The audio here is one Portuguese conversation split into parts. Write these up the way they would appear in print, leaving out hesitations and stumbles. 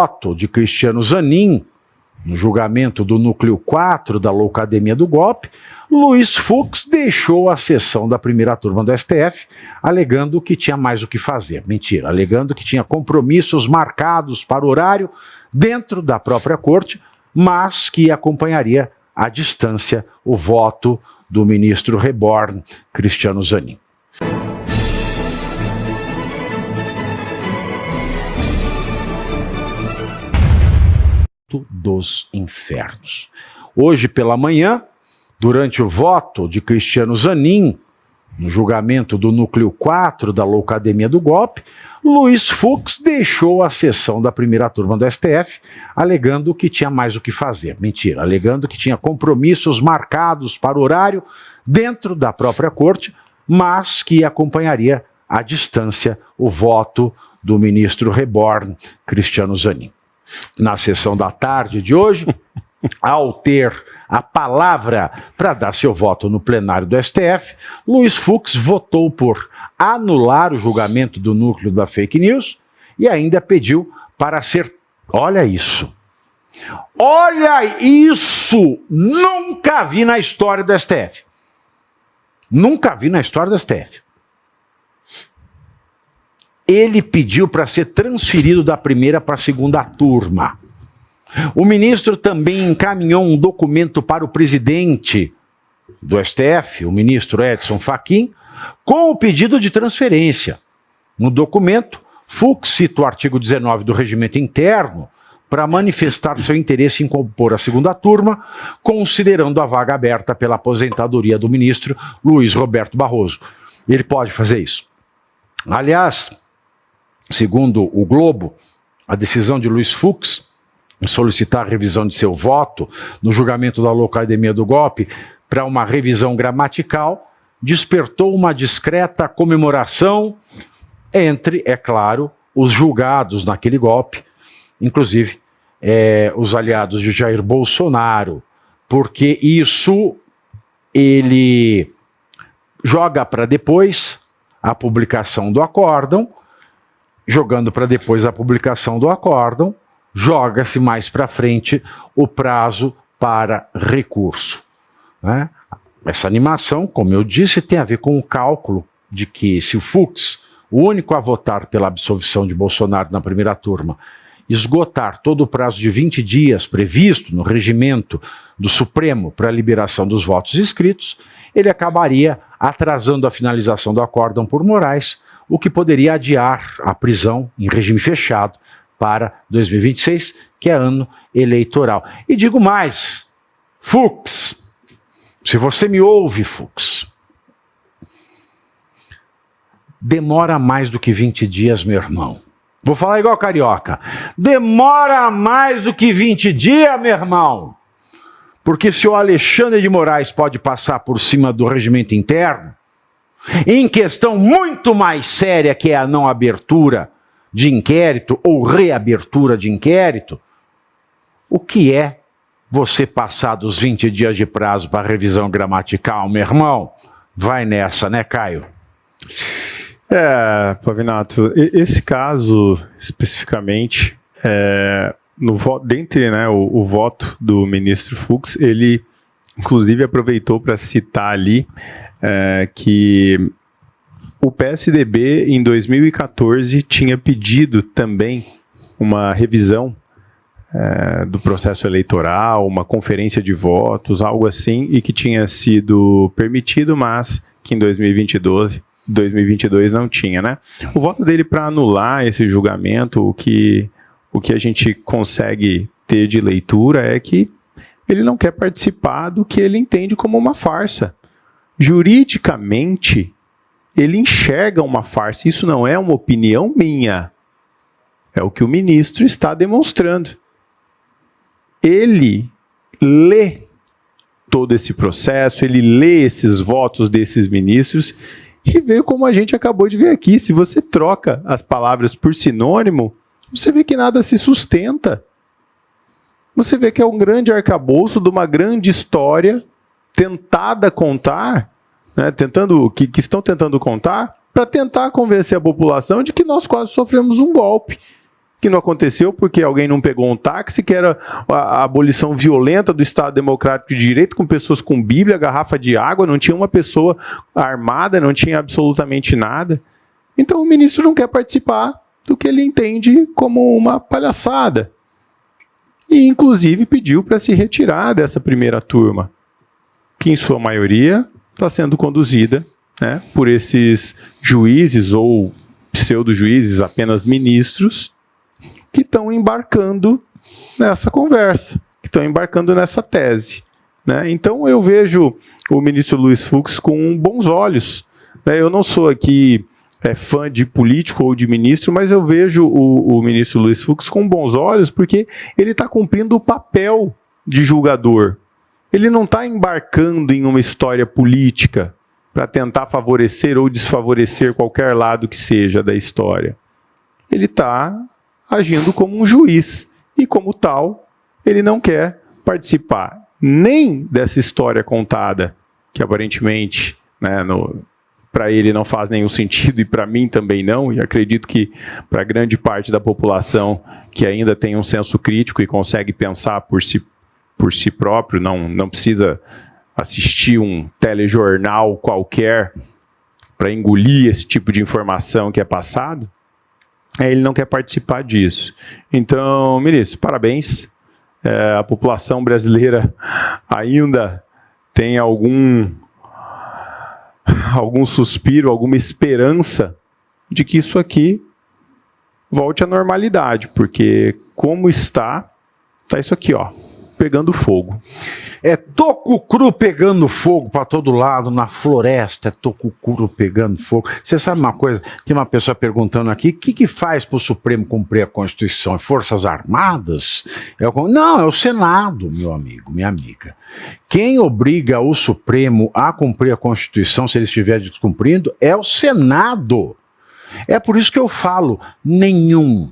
Voto de Cristiano Zanin, no julgamento do núcleo 4 da Loucademia do Golpe, Luiz Fux deixou a sessão da primeira turma do STF, alegando que tinha mais o que fazer. Mentira, alegando que tinha compromissos marcados para o horário dentro da própria corte, mas que acompanharia à distância o voto do ministro reborn, Cristiano Zanin. Dos infernos. Hoje pela manhã, durante o voto de Cristiano Zanin, no julgamento do núcleo 4 da Loucademia do Golpe, Luiz Fux deixou a sessão da primeira turma do STF, alegando que tinha mais o que fazer. Mentira, alegando que tinha compromissos marcados para o horário dentro da própria corte, mas que acompanharia à distância o voto do ministro reborn, Cristiano Zanin. Na sessão da tarde de hoje, ao ter a palavra para dar seu voto no plenário do STF, Luiz Fux votou por anular o julgamento do núcleo da fake news e ainda pediu para ser... Olha isso! Olha isso! Nunca vi na história do STF. Nunca vi na história do STF. Ele pediu para ser transferido da primeira para a segunda turma. O ministro também encaminhou um documento para o presidente do STF, o ministro Edson Fachin, com o pedido de transferência. No documento, Fux cita o artigo 19 do Regimento Interno para manifestar seu interesse em compor a segunda turma, considerando a vaga aberta pela aposentadoria do ministro Luiz Roberto Barroso. Ele pode fazer isso. Aliás, segundo o Globo, a decisão de Luiz Fux em solicitar a revisão de seu voto no julgamento da Loucademia do Golpe para uma revisão gramatical despertou uma discreta comemoração entre, é claro, os julgados naquele golpe, inclusive os aliados de Jair Bolsonaro, porque isso ele joga para depois a publicação do acórdão. Jogando para depois a publicação do acórdão, joga-se mais para frente o prazo para recurso. Né? Essa animação, como eu disse, tem a ver com o cálculo de que se o Fux, o único a votar pela absolvição de Bolsonaro na primeira turma, esgotar todo o prazo de 20 dias previsto no regimento do Supremo para a liberação dos votos escritos, ele acabaria atrasando a finalização do acórdão por Moraes, o que poderia adiar a prisão em regime fechado para 2026, que é ano eleitoral. E digo mais, Fux, se você me ouve, Fux, demora mais do que 20 dias, meu irmão. Vou falar igual carioca. Demora mais do que 20 dias, meu irmão. Porque se o Alexandre de Moraes pode passar por cima do regimento interno, em questão muito mais séria, que é a não abertura de inquérito ou reabertura de inquérito, o que é você passar dos 20 dias de prazo para revisão gramatical, meu irmão? Vai nessa, né, Caio? Pavinato, esse caso especificamente, dentre o voto do ministro Fux, ele inclusive aproveitou para citar ali que o PSDB em 2014 tinha pedido também uma revisão do processo eleitoral, uma conferência de votos, algo assim, e que tinha sido permitido, mas que em 2022 não tinha, né? O voto dele para anular esse julgamento, o que a gente consegue ter de leitura é que ele não quer participar do que ele entende como uma farsa. Juridicamente, ele enxerga uma farsa. Isso não é uma opinião minha. É o que o ministro está demonstrando. Ele lê todo esse processo, ele lê esses votos desses ministros e vê como a gente acabou de ver aqui. Se você troca as palavras por sinônimo, você vê que nada se sustenta. Você vê que é um grande arcabouço de uma grande história tentada contar, né, que estão tentando contar para tentar convencer a população de que nós quase sofremos um golpe, que não aconteceu porque alguém não pegou um táxi, que era a abolição violenta do Estado Democrático de Direito, com pessoas com Bíblia, garrafa de água, não tinha uma pessoa armada, não tinha absolutamente nada. Então o ministro não quer participar do que ele entende como uma palhaçada. E, inclusive, pediu para se retirar dessa primeira turma, que, em sua maioria, está sendo conduzida, né, por esses juízes ou pseudo-juízes, apenas ministros, que estão embarcando nessa conversa, que estão embarcando nessa tese. Né? Então, eu vejo o ministro Luiz Fux com bons olhos. Né? Eu não sou aqui fã de político ou de ministro, mas eu vejo o ministro Luiz Fux com bons olhos porque ele está cumprindo o papel de julgador. Ele não está embarcando em uma história política para tentar favorecer ou desfavorecer qualquer lado que seja da história. Ele está agindo como um juiz e, como tal, ele não quer participar nem dessa história contada, que aparentemente, né, para ele não faz nenhum sentido e para mim também não, e acredito que para grande parte da população que ainda tem um senso crítico e consegue pensar por si próprio, não precisa assistir um telejornal qualquer para engolir esse tipo de informação que é passado, ele não quer participar disso. Então, ministro, parabéns. A população brasileira ainda tem algum suspiro, alguma esperança de que isso aqui volte à normalidade, porque como está isso aqui, ó, pegando fogo. É toco cru pegando fogo para todo lado, na floresta, é toco cru pegando fogo. Você sabe uma coisa? Tem uma pessoa perguntando aqui, o que faz para o Supremo cumprir a Constituição? É Forças Armadas? Não, é o Senado, meu amigo, minha amiga. Quem obriga o Supremo a cumprir a Constituição, se ele estiver descumprindo, é o Senado. É por isso que eu falo, nem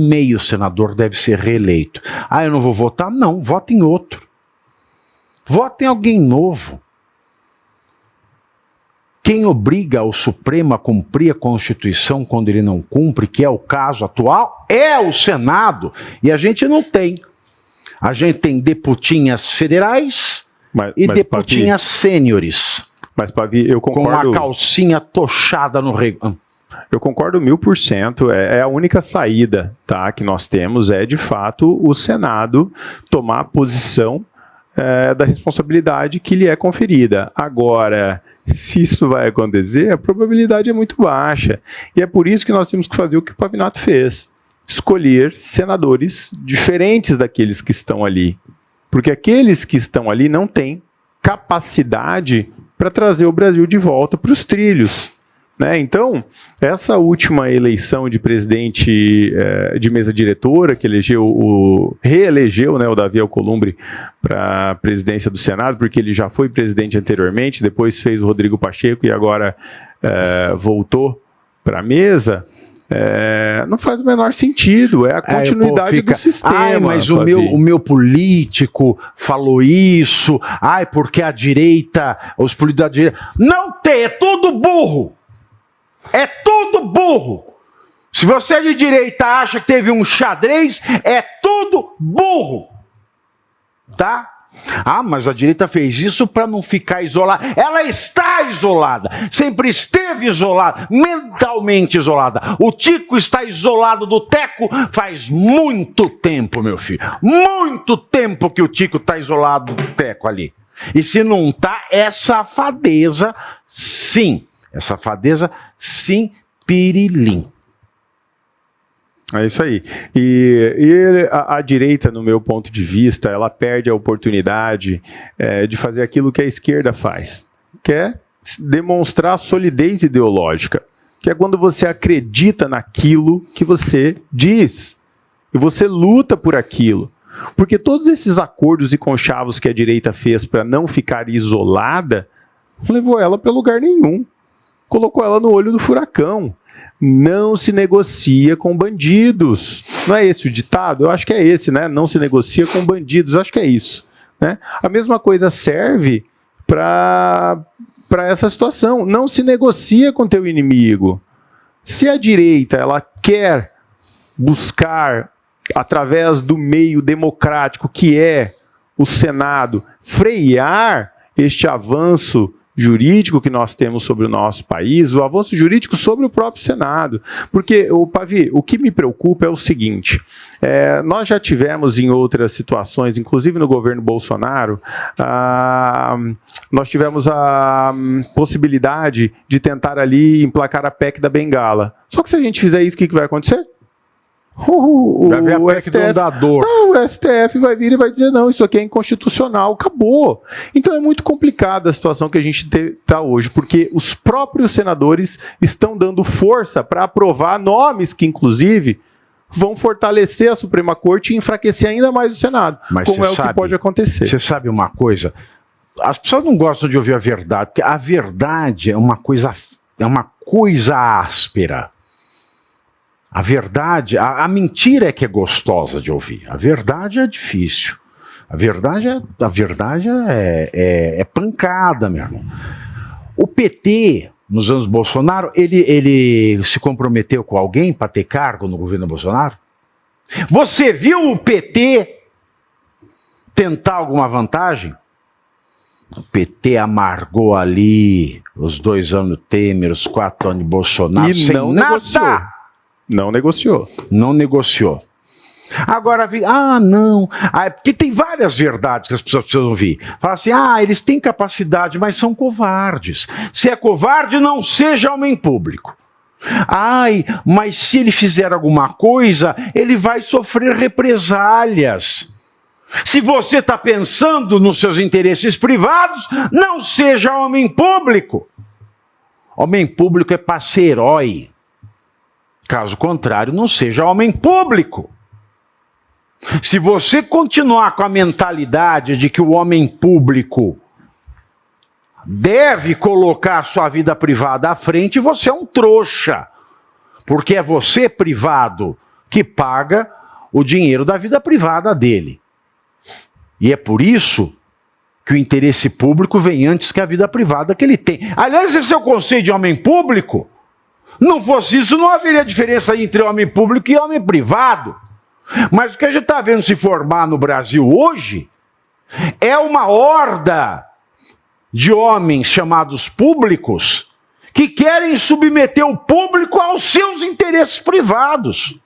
meio senador deve ser reeleito. Ah, eu não vou votar? Não, vote em outro. Vote em alguém novo. Quem obriga o Supremo a cumprir a Constituição quando ele não cumpre, que é o caso atual, é o Senado. E a gente não tem. A gente tem deputinhas federais e deputinhas sêniores. Mas, Pavi, eu concordo. Com a calcinha tochada no rego. Eu concordo 1000%, é a única saída, tá, que nós temos, de fato o Senado tomar a posição da responsabilidade que lhe é conferida. Agora, se isso vai acontecer, a probabilidade é muito baixa, e é por isso que nós temos que fazer o que o Pavinato fez, escolher senadores diferentes daqueles que estão ali, porque aqueles que estão ali não têm capacidade para trazer o Brasil de volta para os trilhos. Né? Então, essa última eleição de presidente de mesa diretora, que reelegeu, né, o Davi Alcolumbre para a presidência do Senado, porque ele já foi presidente anteriormente, depois fez o Rodrigo Pacheco e agora voltou para a mesa, não faz o menor sentido, é a continuidade do sistema. Ai, mas o meu político falou isso, porque a direita, os políticos da direita... Não tem, é tudo burro! É tudo burro. Se você de direita acha que teve um xadrez, é tudo burro. Tá? Mas a direita fez isso para não ficar isolada. Ela está isolada. Sempre esteve isolada. Mentalmente isolada. O Tico está isolado do Teco faz muito tempo, meu filho. Muito tempo que o Tico está isolado do Teco ali. E se não está, é safadeza, sim. É safadeza, sim, pirilim. É isso aí. E a direita, no meu ponto de vista, ela perde a oportunidade de fazer aquilo que a esquerda faz, que é demonstrar solidez ideológica, que é quando você acredita naquilo que você diz, e você luta por aquilo. Porque todos esses acordos e conchavos que a direita fez para não ficar isolada, não levou ela para lugar nenhum. Colocou ela no olho do furacão. Não se negocia com bandidos. Não é esse o ditado? Eu acho que é esse, né? Não se negocia com bandidos. Eu acho que é isso. Né? A mesma coisa serve para essa situação. Não se negocia com teu inimigo. Se a direita ela quer buscar, através do meio democrático que é o Senado, frear este avanço jurídico que nós temos sobre o nosso país, o avanço jurídico sobre o próprio Senado. Porque, Pavi, o que me preocupa é o seguinte, nós já tivemos em outras situações, inclusive no governo Bolsonaro, nós tivemos a possibilidade de tentar ali emplacar a PEC da Bengala. Só que se a gente fizer isso, o que vai acontecer? O STF vai vir e vai dizer, não, isso aqui é inconstitucional, acabou. Então é muito complicada a situação que a gente está hoje, porque os próprios senadores estão dando força para aprovar nomes que, inclusive, vão fortalecer a Suprema Corte e enfraquecer ainda mais o Senado, como é o que pode acontecer. Você sabe uma coisa? As pessoas não gostam de ouvir a verdade, porque a verdade é uma coisa áspera. A verdade, a mentira é que é gostosa de ouvir. A verdade é difícil. A verdade é pancada, meu irmão. O PT, nos anos Bolsonaro, ele se comprometeu com alguém para ter cargo no governo Bolsonaro? Você viu o PT tentar alguma vantagem? O PT amargou ali os 2 anos Temer, os 4 anos de Bolsonaro, e sem não nada. Negociou. Não negociou. Agora, não. Porque tem várias verdades que as pessoas precisam ouvir. Fala assim, eles têm capacidade, mas são covardes. Se é covarde, não seja homem público. Mas se ele fizer alguma coisa, ele vai sofrer represálias. Se você está pensando nos seus interesses privados, não seja homem público. Homem público é para ser herói. Caso contrário, não seja homem público. Se você continuar com a mentalidade de que o homem público deve colocar sua vida privada à frente, você é um trouxa. Porque é você, privado, que paga o dinheiro da vida privada dele. E é por isso que o interesse público vem antes que a vida privada que ele tem. Aliás, esse é o conceito de homem público. Não fosse isso, não haveria diferença entre homem público e homem privado. Mas o que a gente está vendo se formar no Brasil hoje é uma horda de homens chamados públicos que querem submeter o público aos seus interesses privados.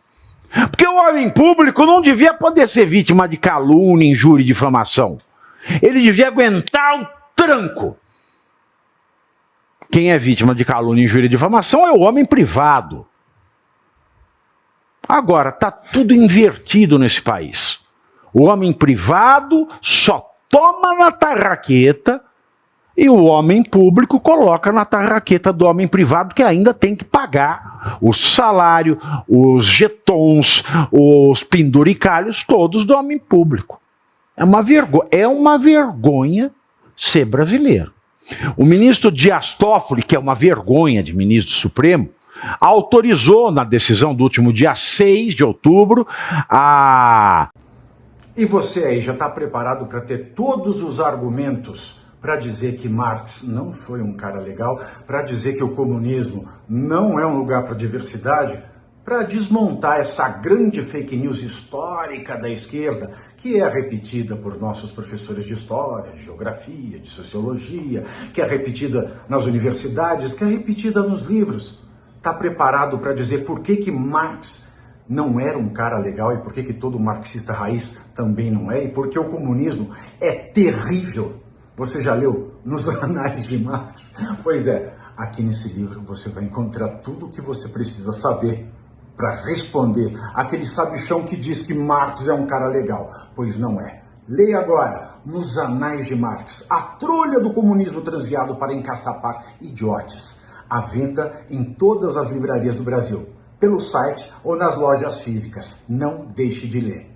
Porque o homem público não devia poder ser vítima de calúnia, injúria e difamação. Ele devia aguentar o tranco. Quem é vítima de calúnia, injúria e difamação é o homem privado. Agora, está tudo invertido nesse país. O homem privado só toma na tarraqueta e o homem público coloca na tarraqueta do homem privado, que ainda tem que pagar o salário, os jetons, os penduricalhos todos do homem público. É uma vergonha ser brasileiro. O ministro Dias Toffoli, que é uma vergonha de ministro supremo, autorizou na decisão do último dia 6 de outubro a... E você aí já está preparado para ter todos os argumentos para dizer que Marx não foi um cara legal, para dizer que o comunismo não é um lugar para diversidade, para desmontar essa grande fake news histórica da esquerda, que é repetida por nossos professores de história, de geografia, de sociologia, que é repetida nas universidades, que é repetida nos livros. Está preparado para dizer por que Marx não era um cara legal e por que todo marxista raiz também não é, e por que o comunismo é terrível? Você já leu Nos Anais de Marx? Pois é, aqui nesse livro você vai encontrar tudo o que você precisa saber para responder aquele sabichão que diz que Marx é um cara legal, pois não é. Leia agora Nos Anais de Marx, a trolha do comunismo transviado para encaçapar idiotes. À venda em todas as livrarias do Brasil, pelo site ou nas lojas físicas. Não deixe de ler.